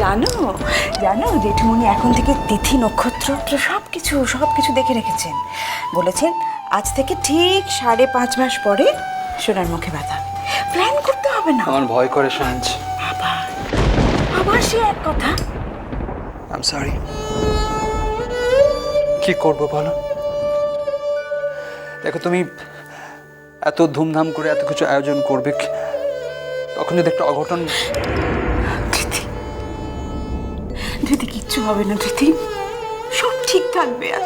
জানো জানো জেঠুমনি এখন থেকে তিথি নক্ষত্র সব কিছু দেখে রেখেছেন। বলেছেন আজ থেকে ঠিক 5.5 মাস পরে সোনার মুখে বাঁধা। প্ল্যান করতে হবে না। আমার ভয় করে সাঞ্জ। আবার সে এক কথা। I am sorry. কি করব বলো? দেখো তুমি এত ধুমধাম করে এত কিছু আয়োজন করবে, তখন যদি একটা অঘটন। ধৃতি কিচ্ছু হবে না ধৃতি, সব ঠিক থাকবে। আর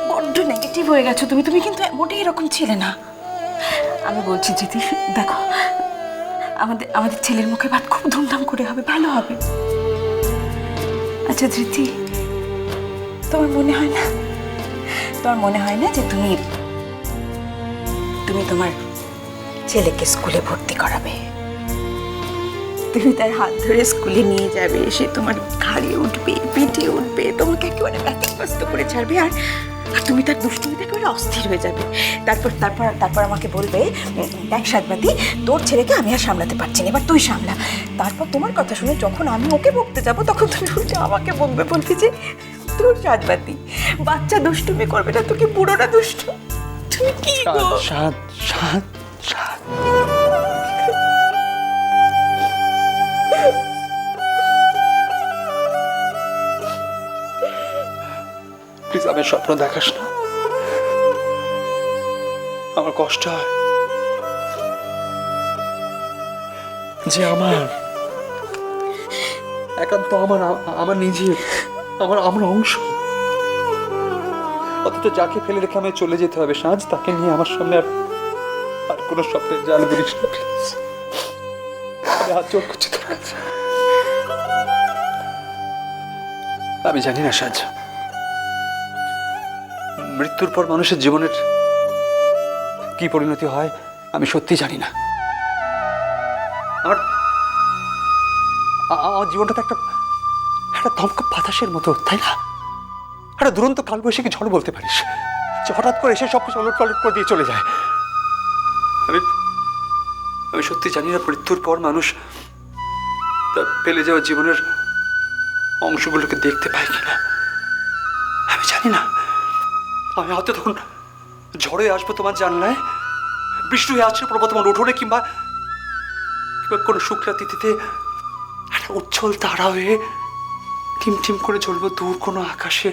বড্ড নেগেটিভ হয়ে গেছো তুমি, তুমি কিন্তু মোটেই এরকম ছিলে না। আমি বলছি ধৃতি দেখো, আমাদের ছেলের মুখে ভাত খুব ধুমধাম করে হবে, ভালো হবে। আচ্ছা ধৃতি, তোমার মনে হয় না যে তুমি তোমার ছেলেকে স্কুলে ভর্তি করাবে? তুমি তার হাত ধরে স্কুলে নিয়ে যাবে, সে তোমার ঘাড়ে উঠবে, পিঠে উঠবে, তোমাকে একেবারে ব্যতিব্যস্ত করে ছাড়বে। আর তুমি তার দুষ্টুমিতে একেবারে অস্থির হয়ে যাবে। তারপর আমাকে বলবে, দেখ সাজবাতি, তোর ছেলেকে আমি আর সামলাতে পারছি না, এবার তুই সামলা। তারপর তোমার কথা শুনে যখন আমি ওকে বকতে যাবো, তখন তুমি উল্টে আমাকে বকবে, বলবে যে তোর সাজবাতি বাচ্চা দুষ্টুমি করবে না, তোকে বুড়োরা দুষ্টু। তুমি কি গো? প্লিজ আমার স্বপ্ন দেখাস না, আমার কষ্ট হয় যে আমার একান্ত আমার নিজের আমার অংশ, অথচ যাকে ফেলে রেখে আমায় চলে যেতে হবে সাজ, তাকে নিয়ে আমার সামনে আর কোনো স্বপ্নের জাল বুড়িস না প্লিজ। আমি হাত জোর করছি তোর কাছে। আমি জানি না সাজ, মৃত্যুর পর মানুষের জীবনের কি পরিণতি হয় আমি সত্যি জানি না। আমার জীবনটা তো একটা দমকা বাতাসের মতো, তাই না? একটা দুরন্ত কালবৈশাখী ঝড় বলতে পারিস, যে হঠাৎ করে এসে সবকিছু ওলট পালট করে দিয়ে চলে যায়। আমি সত্যি জানি না মৃত্যুর পর মানুষ তার ফেলে যাওয়া জীবনের অংশগুলোকে দেখতে পায় কিনা। আমি জানি না, আমি হয়তো তখন ঝড়ে আসবো তোমার জানলায়, বৃষ্টি হয়ে আসছে পড়বো তোমার উঠোনে, কিংবা কোনো শুক্লা তিথিতে একটা উজ্জ্বল তারা হয়ে টিম করে জ্বলবো দূর কোনো আকাশে।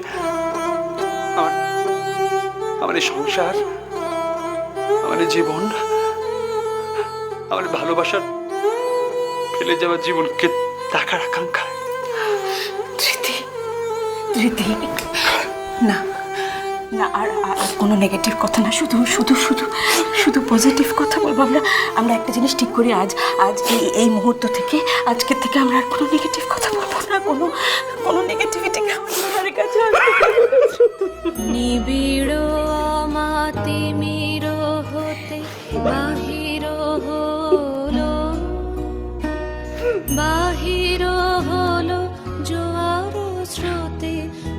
আমার এই সংসার, আমার এই জীবন, আমার ভালোবাসার ফেলে যাওয়ার জীবনকে দেখার আকাঙ্ক্ষা। ধৃতি না না, আর কোনো নেগেটিভ কথা না, শুধু পজিটিভ কথা বলবো। আমরা একটা জিনিস ঠিক করি, আজ এই মুহূর্ত থেকে, আজকের থেকে আমরা আর কোনো নেগেটিভ কথা বলবো না, কোনো নেগেটিভিটি আমার কাছে নিবিড় অমাতিমির হতে বাহির হলো জোয়ার স্রোতে,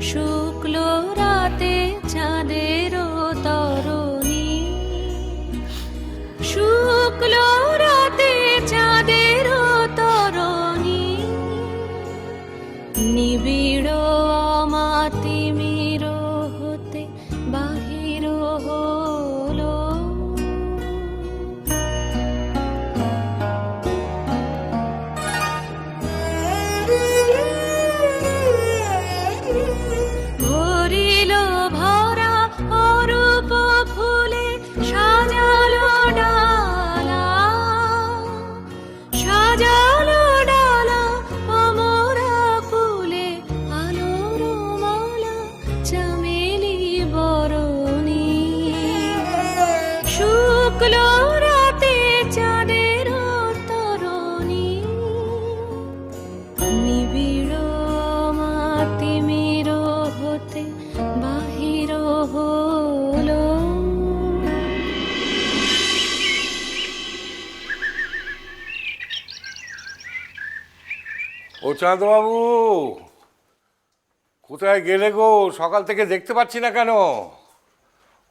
শুক্ল রাতে চাঁদের তরণী, শুক্ল রাতে চাঁদের তরণী, নিবিড় অমাতিমির হতে বাহির হলো। ভরিল ভরা অরূপ ফুলে সাজালো ডালা, সাজালো ডালা অমরা ফুলে, আলোর মালা চামেলি বরণী, শুক্ল রাতে চাঁদের তরণী, নিবিড় মাতিমির হতে বাহির হলো। ও চাঁদবাবু, কোথায় গেলে গো? সকাল থেকে দেখতে পাচ্ছি না কেন?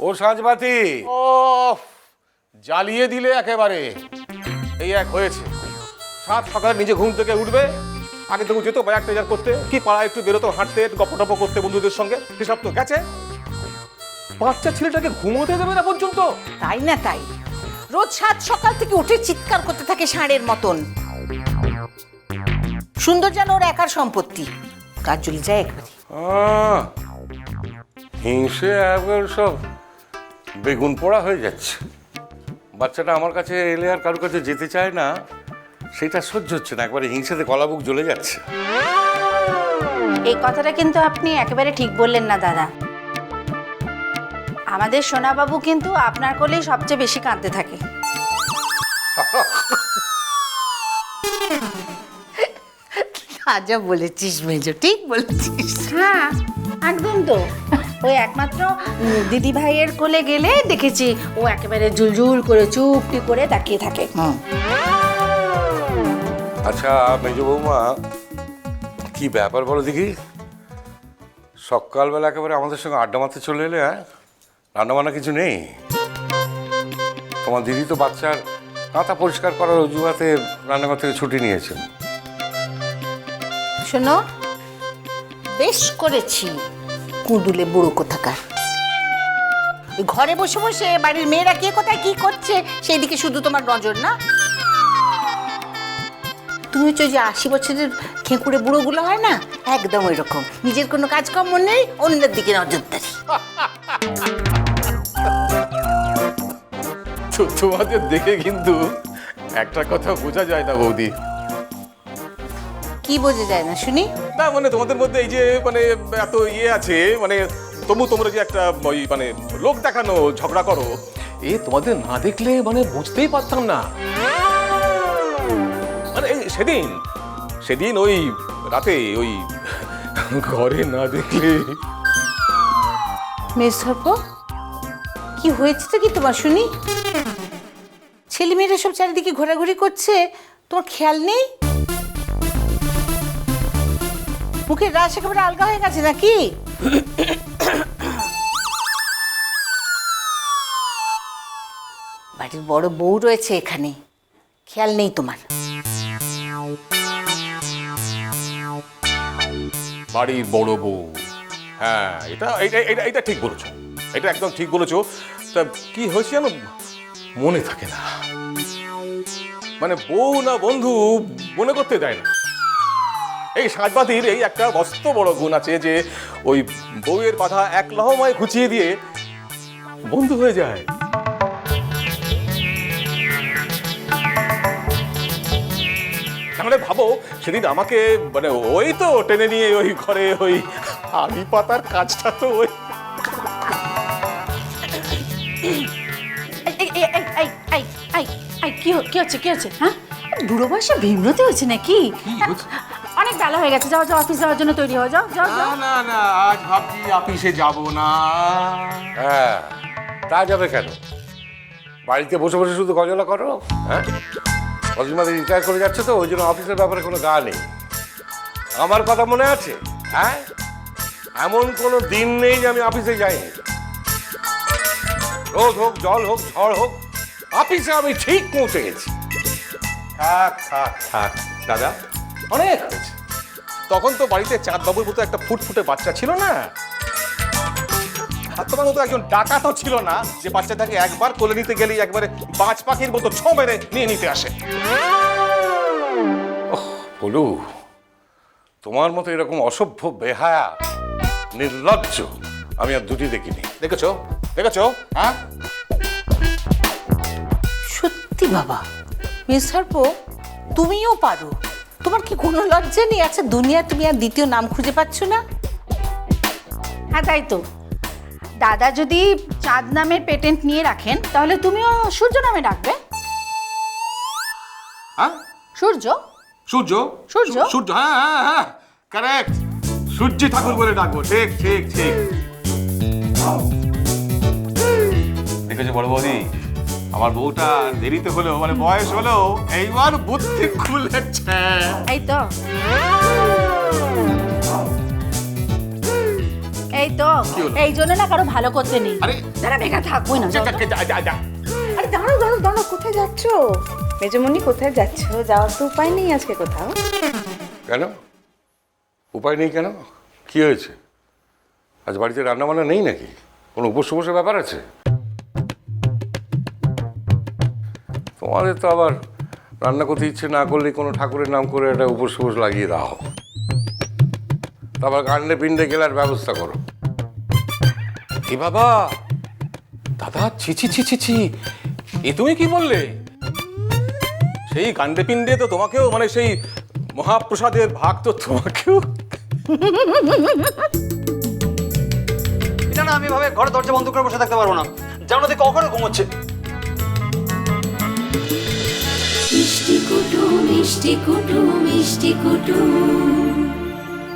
ও সাঁঝবাতি, ও জ্বালিয়ে দিলে একেবারে। এই এক হয়েছে, সাত সকালে নিজে ঘুম থেকে উঠবে, আগে দেখো যেত বাজার টাজার করতে, কি পাড়ায় একটু বেরোতো, হাঁটতে, গপ্প টপ্প করতে বন্ধুদের সঙ্গে, সেসব তো গেছে। বাচ্চা ছেলেটাকে ঘুমোতে দেবে না পর্যন্ত। তাই না তাই, রোজ সাত সকাল থেকে উঠে চিৎকার করতে থাকে ষাঁড়ের মতন। সুন্দর যেন ওর একার সম্পত্তি, কাজ চলে যায় একবারে। হিংসে একবার সব বেগুন পোড়া হয়ে যাচ্ছে। বাচ্চাটা আমার কাছে এলে আর কারোর কাছে যেতে চায় না, সেটা সহ্য হচ্ছে না, একবারে হিংসাতে গলা বুক জ্বলে যাচ্ছে। এই কথাটা কিন্তু আপনি একেবারে ঠিক বললেন না দাদা। আমাদের সোনাবাবু কিন্তু আপনার কোলেই সবচেয়ে বেশি কাঁদতে থাকে। আজা বলেছিস মেজো, ঠিক বলেছিস। হ্যাঁ একদম তো। ওই একমাত্র দিদি ভাইয়ের কোলে গেলে দেখেছি ও একেবারে জুলজুল করে চুপটি করে তাকিয়ে থাকে। আচ্ছা মেজ বৌমা, কি ব্যাপার বলো দেখি? সকালবেলা একেবারে আমাদের সঙ্গে আড্ডা মারতে চলে এলে, হ্যাঁ? রান্নাবান্না কিছু নেই? তোমার দিদি তো বাচ্চার কাঁথা পরিষ্কার করার অজুহাতে রান্নাঘর থেকে ছুটি নিয়েছেন। শোনো, বেশ করেছি কুঁদুলে বুড়ো কোথাকার। ওই ঘরে বসে বসে বাড়ির মেয়েরা কে কোথায় কি করছে সেই দিকে শুধু তোমার নজর না। তুমি হচ্ছে ওই যে 80 বছরের খেঁকুড়ে বুড়োগুলো হয় না, একদম ওই রকম। নিজের কোনো কাজকর্ম নেই, অন্যের দিকে নজরদারি। তোমাদের দেখে কিন্তু একটা কথা বোঝা যায় না বৌদি। কি বোঝা যায় না শুনি? না মানে তোমাদের মধ্যে এই যে মানে এত ইয়ে আছে, মানে তবু তোমরা যে একটা ওই মানে লোক দেখানো ঝগড়া করো, এ তোমাদের না দেখলে মানে বুঝতেই পারতাম না। মানে এই সেদিন ওই রাতে ওই ঘরে না দেখলে। মেসর্প, কি হয়েছে তো কি তোমার শুনি? ছেলে মেয়েরা সব চারিদিকে ঘোরাঘুরি করছে, তোমার খেয়াল নেই? মুখের রাস একেবারে আলগা হয়ে গেছে নাকি? বাড়ির বড় বউ রয়েছে এখানে, খেয়াল নেই তোমার? বাড়ির বড় বউ, হ্যাঁ এটা এটা এটা এটা ঠিক বলেছো, এটা একদম ঠিক বলেছো। তা কি হয়েছে জানো, মনে থাকে না, মানে বউ না বন্ধু মনে করতে দেয় না। এই সাজবাতির এই একটা মস্ত বড় গুণ আছে যে ওই বউয়ের কথা এক লহমায় ঘুচিয়ে দিয়ে বন্ধু হয়ে যায়। তাহলে ভাবো সেদিন আমাকে মানে ওই তো টেনে নিয়ে ওই ঘরে ওই আড়ি পাতার কাজটা তো ওই। কি হচ্ছে হ্যাঁ? বুড়ো বয়সে বিমরতি হয়েছে নাকি? অনেক বেলা হয়ে গেছে, যাও যাও, অফিস যাওয়ার জন্য তৈরি হয়ে যাও। যাও যাও। না না আজ ভাবছি অফিসে যাব না। হ্যাঁ, তা যাবে কেন? বাড়িতে বসে বসে শুধু গজলা করো, হ্যাঁ? অজিমাদের রিটায়ার করে যাচ্ছে তো, ওই জন্য অফিসের ব্যাপারে কোনো গা নেই। আমার কথা মনে আছে? হ্যাঁ, এমন কোনো দিন নেই যে আমি অফিসে যাইনি। রোদ হোক, জল হোক, ঝড় হোক, অফিসে আমি ঠিক পৌঁছে গেছি। থাক থাক থাক দাদা, অনেক হয়েছে। তখন তো বাড়িতে চাঁদবাবুর মতো একটা ফুটফুটে বাচ্চা ছিল না, আর তোমার মতো একজন ডাকাতও ছিল না যে বাচ্চাটাকে একবার কোলে নিতে গেলেই একবারে বাজ পাখির মতো ছো মেরে নিয়ে নিতে আসে। বলু, তোমার মতো এরকম অসভ্য, বেহায়া, নির্লজ্জ আমি আর দুটি দেখিনি। দেখেছো দেখেছো? হ্যাঁ সত্যি বাবা, মেসর্প তুমিও পারো। তোমার কি কোনো লজ্জা নেই? আচ্ছা দুনিয়া তুমি আর দ্বিতীয় নাম খুঁজে পাচ্ছ না? হ্যাঁ তাই তো। দাদা যদি চাঁদ নামের পেটেন্ট নিয়ে রাখেন তাহলে তুমিও সূর্য নামে ডাকবে। হ্যাঁ সূর্য সূর্য সূর্য? সূর্য, হ্যাঁ হ্যাঁ হ্যাঁ কারেক্ট, সূর্যি ঠাকুর বলে ডাকবো। ঠিক ঠিক ঠিক। দেখেছো বড় বৌদি, আমার বউটা দেরিতে হলেও মানে বয়স হলেও এইবার বুদ্ধি খুলেছে। এই তো এই তো, এই জন্য না কারো ভালো করতে নেই। আরে দাঁড়া, বেকার থাকবোই না। যা, যা, যা, যা, যা। আরে দাঁড়াও দাঁড়াও দাঁড়াও, কোথায় যাচ্ছো মেজমণি? কোথায় যাচ্ছো? যাওয়ার তো উপায় নেই আজকে কোথাও। কেন? উপায় নেই কেন? কি হয়েছে? আজ বাড়িতে রান্নাবান্না নেই নাকি? কোনো উপোস উপোসের ব্যাপার আছে? তোমাদের তো আবার রান্না করতে ইচ্ছে না করলে কোনো ঠাকুরের নাম করে একটা উপোস উপোস লাগিয়ে দাও, তারপর গান্ডে পিণ্ডে গেলার ব্যবস্থা করো। এ বাবা, দাদা, ছি ছি ছি ছি ছি, এ তুমি কি বললে? সেই গান্ডে পিণ্ডে তো তোমাকেও, মানে সেই মহাপ্রসাদের ভাগ তো তোমাকেও। না না, আমি ভাবে ঘরে দরজা বন্ধ করে বসে থাকতে পারবো না। জানো দেখো কখনো ঘুমোচ্ছে। মিষ্টি কুটু মিষ্টি কুটু মিষ্টি কুটু